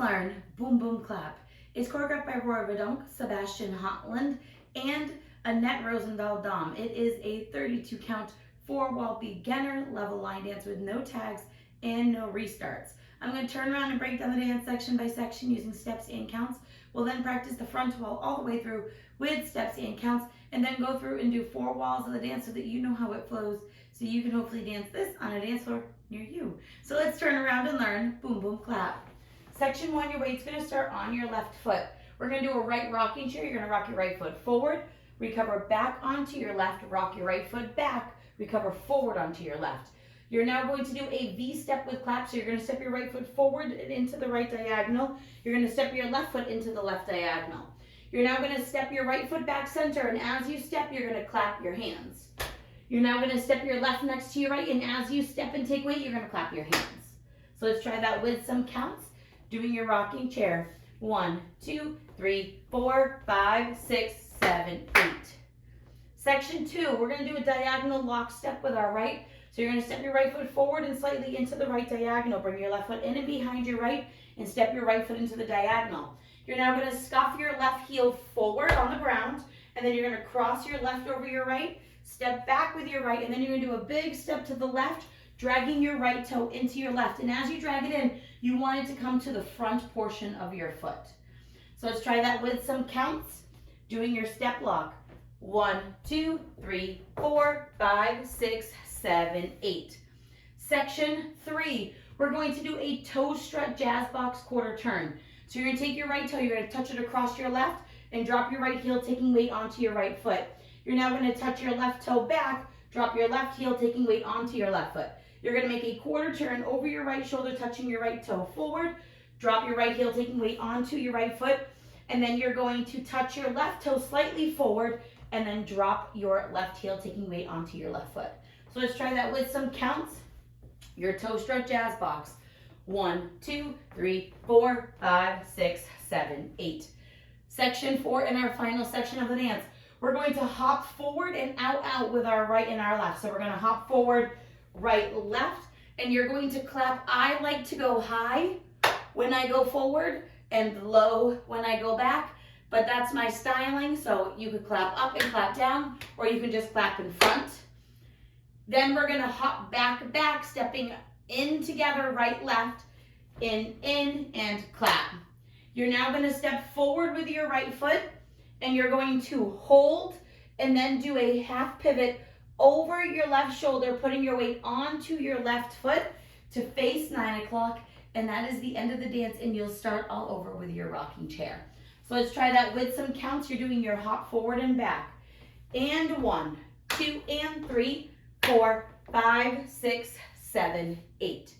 learn Boom Boom Clap. It's choreographed by By Verdonk, Sebastiaan, Holtland, and Annette Rosendahl Dam. It is a 32 count 4-wall beginner level line dance with no tags and no restarts. I'm going to turn around and break down the dance section by section using steps and counts. We'll then practice the front wall all the way through with steps and counts, and then go through and do 4 walls of the dance so that you know how it flows, so you can hopefully dance this on a dance floor near you. So let's turn around and learn Boom Boom Clap. Section 1, your weight's going to start on your left foot. We're going to do a right rocking chair. You're going to rock your right foot forward, recover back onto your left, rock your right foot back, recover forward onto your left. You're now going to do a V step with clap. So you're going to step your right foot forward and into the right diagonal. You're going to step your left foot into the left diagonal. You're now going to step your right foot back center, and as you step, you're going to clap your hands. You're now going to step your left next to your right, and as you step and take weight, you're going to clap your hands. So let's try that with some counts. Doing your rocking chair. 1, 2, 3, 4, 5, 6, 7, 8. Section 2, we're going to do a diagonal lock step with our right. So you're going to step your right foot forward and slightly into the right diagonal. Bring your left foot in and behind your right and step your right foot into the diagonal. You're now going to scuff your left heel forward on the ground, and then you're going to cross your left over your right, step back with your right, and then you're going to do a big step to the left, dragging your right toe into your left. And as you drag it in, you want it to come to the front portion of your foot. So let's try that with some counts. Doing your step lock. 1, 2, 3, 4, 5, 6, 7, 8. Section 3, we're going to do a toe strut jazz box quarter turn. So you're going to take your right toe, you're going to touch it across your left and drop your right heel, taking weight onto your right foot. You're now going to touch your left toe back, drop your left heel, taking weight onto your left foot. You're going to make a quarter turn over your right shoulder, touching your right toe forward, drop your right heel, taking weight onto your right foot, and then you're going to touch your left toe slightly forward and then drop your left heel, taking weight onto your left foot. So let's try that with some counts. Your toe strut jazz box. 1, 2, 3, 4, 5, 6, 7, 8. Section 4, in our final section of the dance, we're going to hop forward and out with our right and our left. So we're going to hop forward, right, left, and you're going to clap. I like to go high when I go forward and low when I go back, but that's my styling. So you could clap up and clap down, or you can just clap in front. Then we're going to hop back, stepping in together, right, left, in, and clap. You're now going to step forward with your right foot, and you're going to hold and then do a half pivot over your left shoulder, putting your weight onto your left foot to face 9 o'clock, and that is the end of the dance, and you'll start all over with your rocking chair. So let's try that with some counts. You're doing your hop forward and back. And 1, 2, and 3, 4, 5, 6, 7, 8.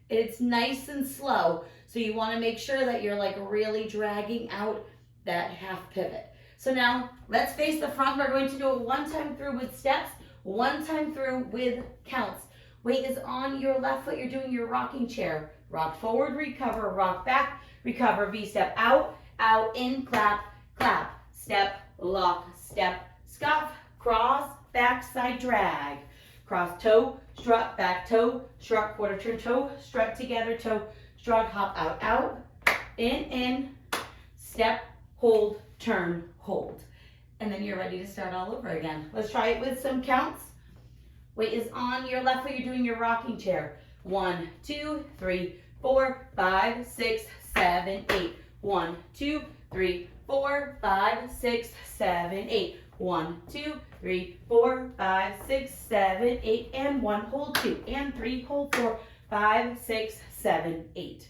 It's nice and slow, so you want to make sure that you're like really dragging out that half pivot. So now let's face the front. We're going to do it 1 time through with steps, 1 time through with counts. Weight is on your left foot. You're doing your rocking chair. Rock forward, recover, rock back, recover, V step out, in, clap, clap, step, lock, step, scuff, cross, backside drag. Cross toe, strut, back toe, strut, quarter turn toe, strut together toe, strut, hop out, in, step, hold, turn, hold. And then you're ready to start all over again. Let's try it with some counts. Weight is on your left foot. You're doing your rocking chair. 1, 2, 3, 4, 5, 6, 7, 8. 1, 2, 3, 4, 5, 6, 7, 8. 1, 2, 3, 4, 5, 6, 7, 8, and 1, hold 2, and 3, hold 4, 5, 6, 7, 8.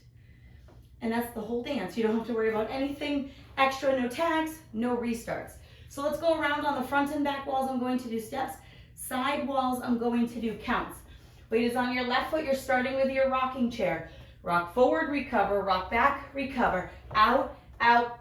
And that's the whole dance. You don't have to worry about anything extra, no tags, no restarts. So let's go around on the front and back walls. I'm going to do steps. Side walls, I'm going to do counts. Weight is on your left foot. You're starting with your rocking chair. Rock forward, recover, rock back, recover, out,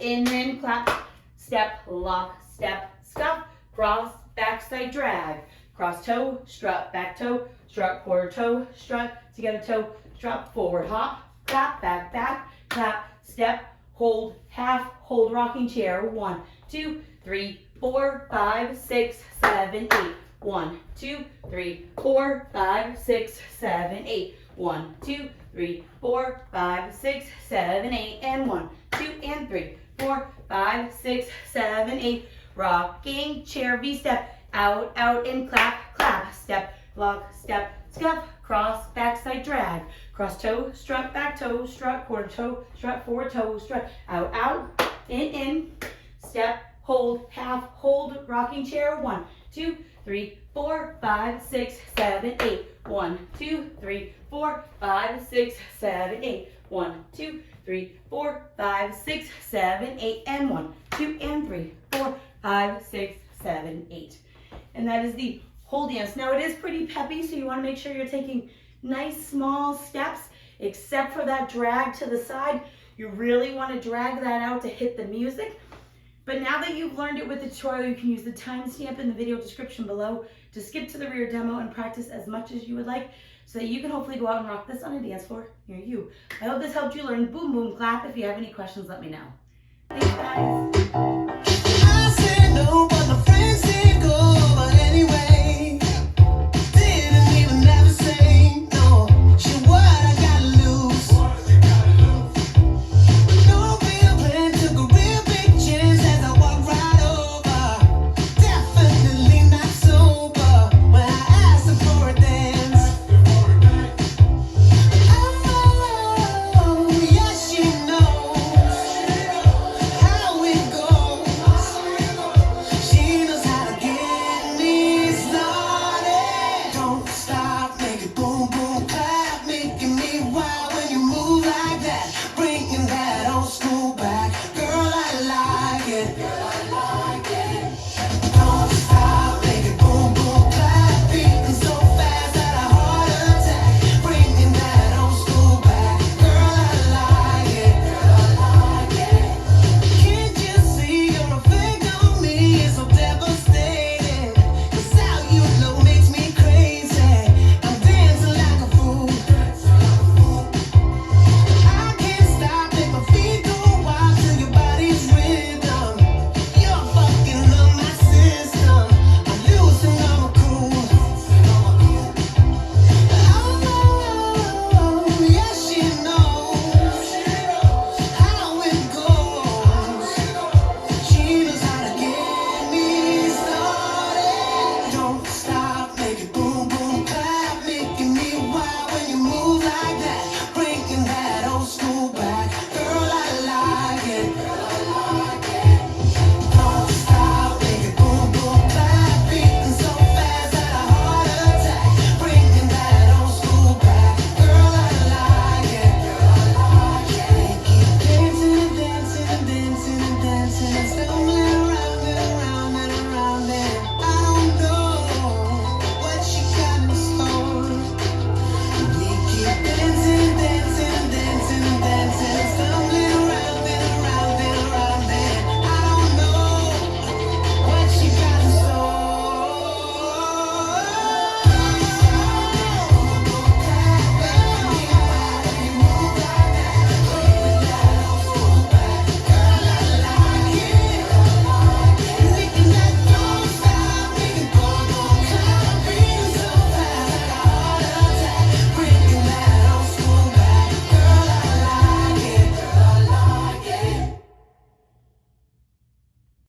in, clap, step, lock, step, scuff, cross, backside drag, cross toe, strut, back toe, strut, quarter toe, strut, together toe, strut, forward hop, clap, back, clap, step, hold, half, hold rocking chair. 1, 2, 3, 4, 5, 6, 7, 8. 1, 2, 3, 4, 5, 6, 7, 8. 1, 2, 3, 4, 5, 6, 7, 8, and 1, 2, and 3, 4, 5, 6, 7, 8. Rocking chair V-step. Out, out, and clap, clap. Step, lock, step, scuff. Cross, backside drag. Cross toe, strut, back toe, strut, quarter toe, strut, forward toe, strut. Out, out, in. Step, hold, half, hold, rocking chair. 1, 2, 3, 4, 5, 6, 7, 8. 1, 2, 3, 4, 5, 6, 7, 8. 1, 2, 3, 4, 5, 6, 7, 8, and 1, 2, and 3, 4, 5, 6, 7, 8. And that is the whole dance. Now it is pretty peppy, so you want to make sure you're taking nice small steps, except for that drag to the side. You really want to drag that out to hit the music. But now that you've learned it with the tutorial, you can use the timestamp in the video description below to skip to the rear demo and practice as much as you would like, so that you can hopefully go out and rock this on a dance floor near you. I hope this helped you learn boom boom clap. If you have any questions, let me know. Thanks guys. I said no, but my friends said